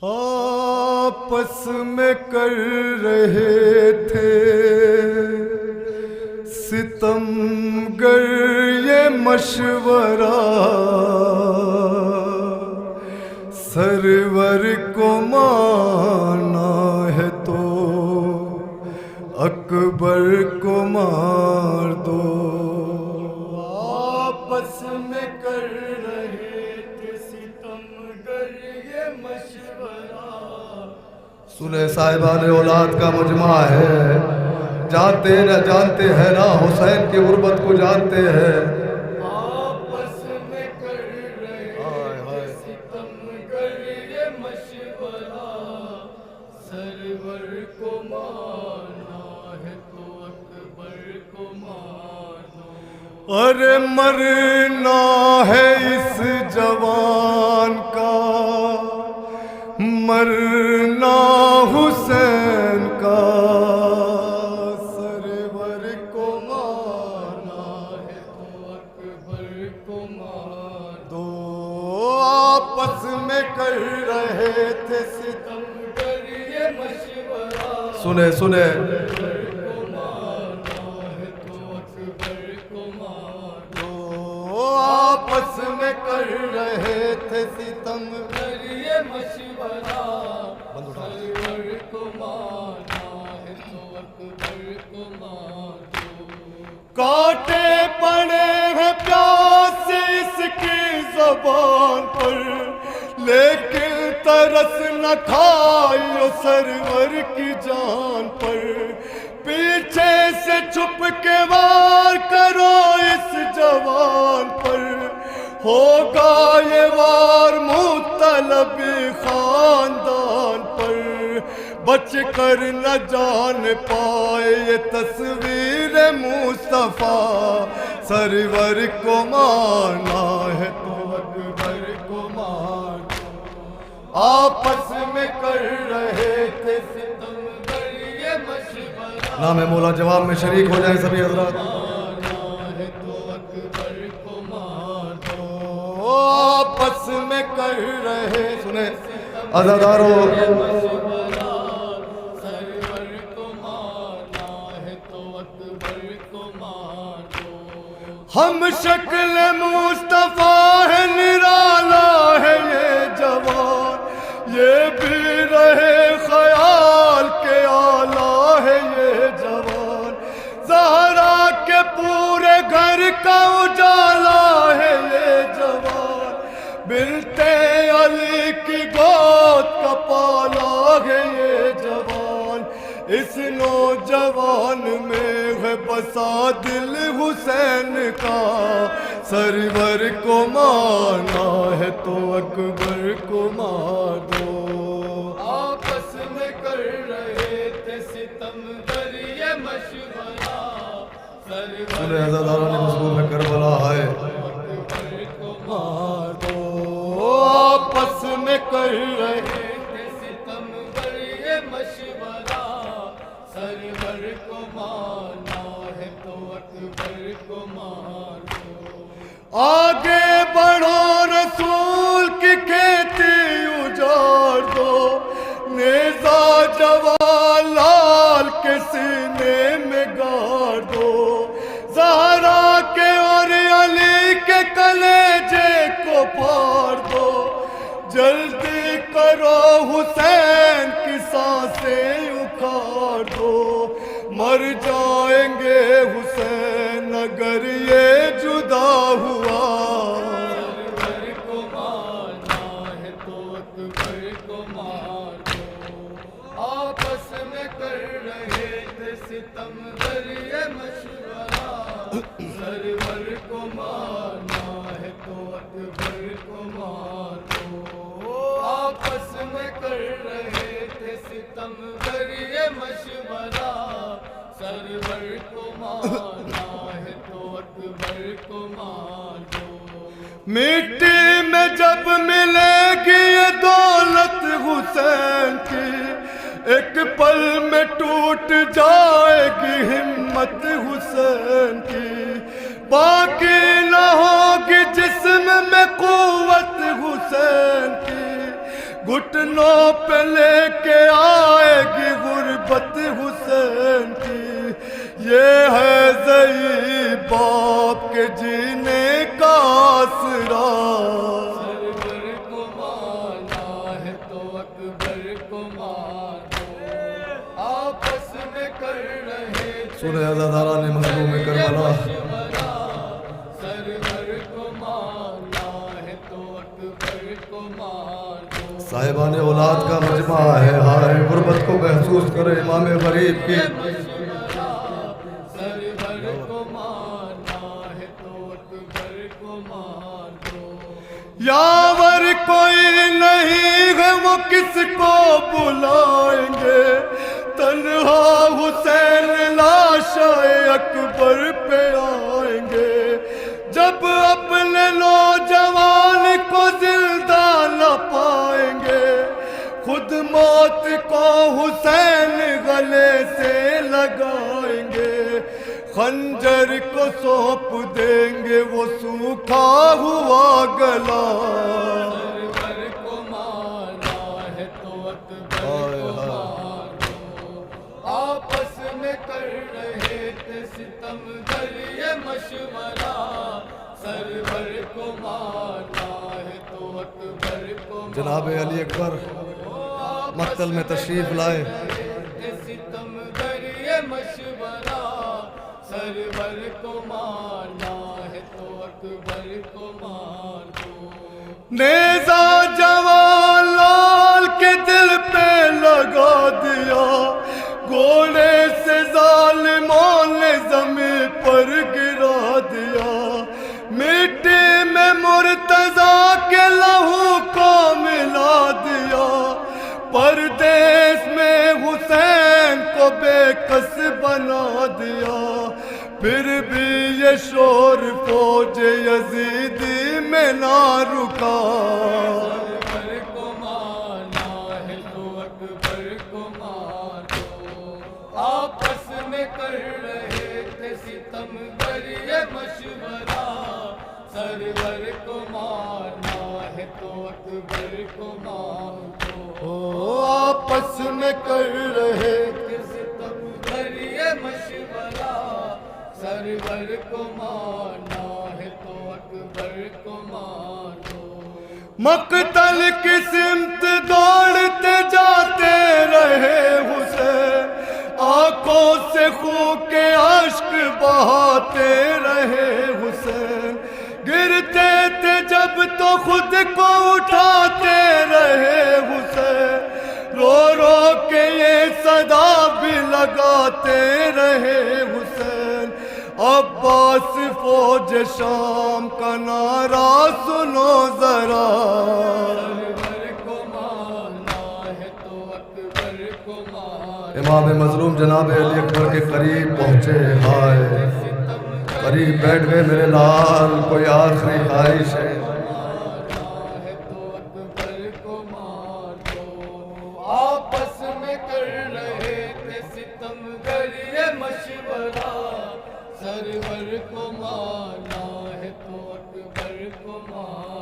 آپس میں کر رہے تھے ستم گر یہ مشورہ، سرور کو مانا ہے تو اکبر کو مار دو۔ آپس میں کر رہے تھے ستم گر یہ مشورہ۔ سنیں صاحبان اولاد کا مجمع ہے، جانتے نہ جانتے ہیں نا حسین کی غربت کو جانتے ہیں۔ آپس میں کر رہے تھے ستم گر یہ مشورہ، سرور کو مارنا ہے تو اکبر کو مار دو۔ ارے مرنا ہے اس جوان کا، مرنا حسین کا، سرور کو مارنا ہے تو اکبر کو مار دو۔ آپس میں کر رہے تھے ستم گر یہ مشورہ، سنے آپس میں کر رہے تھے ستم گر یہ مشورہ، سرور کو مارنا ہے تو اکبر کو مار دو۔ کانٹے پڑے ہیں پیاس اس کی زبان پر، لیکن ترس نہ کھائیو سرور کی جان پر۔ پیچھے سے چھپ کے وار کرو اس جوان پر، ہوگا یہ وار مطلب خاندان پر۔ بچ کر نہ جان پائے یہ تصویر مصطفیٰ، سرور کو مارنا ہے تو اکبر کو مار دو۔ آپس میں کر رہے تھے ستم گر یہ مشورہ، نام مولا جواب میں شریک ہو جائیں سبھی حضرات۔ آپس میں کر رہے، سنیں عزادارو، سرور کو مارنا ہے تو اکبر کو مار دو۔ ہم شکل مصطفیٰ ہے، نرالا ہے یہ جوان، یہ بھی رہے خیال کے آلہ ہے یہ جوان۔ زہرا کے پورے گھر کا اجالا ہے یہ جوان، بنتے علی کی گود کا پالا ہے یہ جوان۔ اس نوجوان میں ہے بسا دل حسین کا، سرور کو مارنا ہے تو اکبر کو مار دو۔ آپس میں کر رہے تھے ستم گر یہ مشورہ، سنیں عزاداروں نے مضمون میں کربلا ہے، مار دو۔ آپس میں کر رہے تھے ستم گر یہ مشورہ، سرور کو مارنا ہے تو اکبر کو مار دو۔ آگے بڑھو رسول کی کھیتی اجاڑ دو، نیزہ جوان لال کے سینے میں گاڑ دو۔ زہرا کے اور علی کے کلیجے کو پھاڑ دو، جلدی کرو حسین کی سانسیں اکھاڑ دو۔ مر جائیں گے حسین اگر یہ جدا ہوا، سرور کو مارنا ہے تو اکبر کو مار دو۔ آپس میں کر رہے تھے ستم گر یہ مشورہ، سرور کو مارنا ہے تو اکبر کو مار دو۔ آپس میں کر رہے تھے ستم گر یہ مشورہ، سرور کو مارنا ہے تو اکبر کو مار دو۔ مٹی میں جب ملے گی یہ دولت حسین کی، ایک پل میں ٹوٹ جائے گی ہمت حسین کی۔ باقی نہ ہوگی جسم میں قوت حسین کی، گھٹنوں پہ لے کے آئے گی غربت حسین کی، یہ ہے ضعیف باپ کے جینے کا آسرا۔ سرور کو مانا ہے تو اکبر کو مانو، آپس میں کر رہے تھے سورہ عزاداران مظلوم کربلا۔ سرور کو مانا ہے تو اکبر کو مانو، صاحبان اولاد کا مجمع ہے، ہائے غربت کو محسوس کرے امام غریب کی۔ سرور کو مانا ہے تو اکبر کو مانو، یاور کوئی نہیں ہے وہ کس کو بلائیں گے، تنہا حسین لاشا اکبر پہ آئیں گے، جب اپنے نوجوان کو زندہ نہ پائیں گے، خود موت کو حسین گلے سے لگائیں گے، خنجر کو سونپ دیں گے وہ سوکھا ہوا گلا۔ سرور کو مانا ہے تو اکبر کو مانو، آپس میں کر رہے تھے ستمگر یہ مشورہ، سرور کو مانا ہے تو اکبر کو مانو، جناب علی اکبر مقتل میں تشریف لائے، ستمگر یہ مشورہ، سرور کو مانا ہے تو اکبر کو مانو، نیزہ جوان لال کے دل پہ لگا دیا، گھوڑے سے ظالموں نے زمین پر گرا دیا، مٹی میں مرتضیٰ کے لہو کو ملا دیا، پردیس میں حسین کو بے کس بنا دیا، پھر بھی یہ شور فوج یزیدی میں نہ رکا۔ سرور کو مانا ہے تو اکبر کو مانو، آپس میں کر رہے تھے ستمگر یہ مشورہ، سرور کو مانا ہے تو اکبر کو مانو، آپس میں کر رہے تھے ستمگر یہ مشورہ، سرور کو مانا ہے تو اکبر کو مانو، مقتل کی سمت دوڑتے جاتے رہے حسین، آنکھوں سے خون کے اشک بہاتے رہے حسین، گرتے تھے جب تو خود کو اٹھاتے رہے حسین، رو رو کے یہ صدا بھی لگاتے رہے حسین، عباس فوج شام کا نعرہ سنو ذرا۔ سرور کو مانا ہے تو اکبر کو مانو، امام مظلوم جناب علی اکبر کے قریب پہنچے، ہائے قریب بیٹھ گئے میرے لال، کوئی آخری خواہش ہے؟ ہے تو اکبر کو مانو، آپس میں کر رہے تھے ستمگر یہ مشورہ، سرور کو مانا ہے تو اکبر کو مانو۔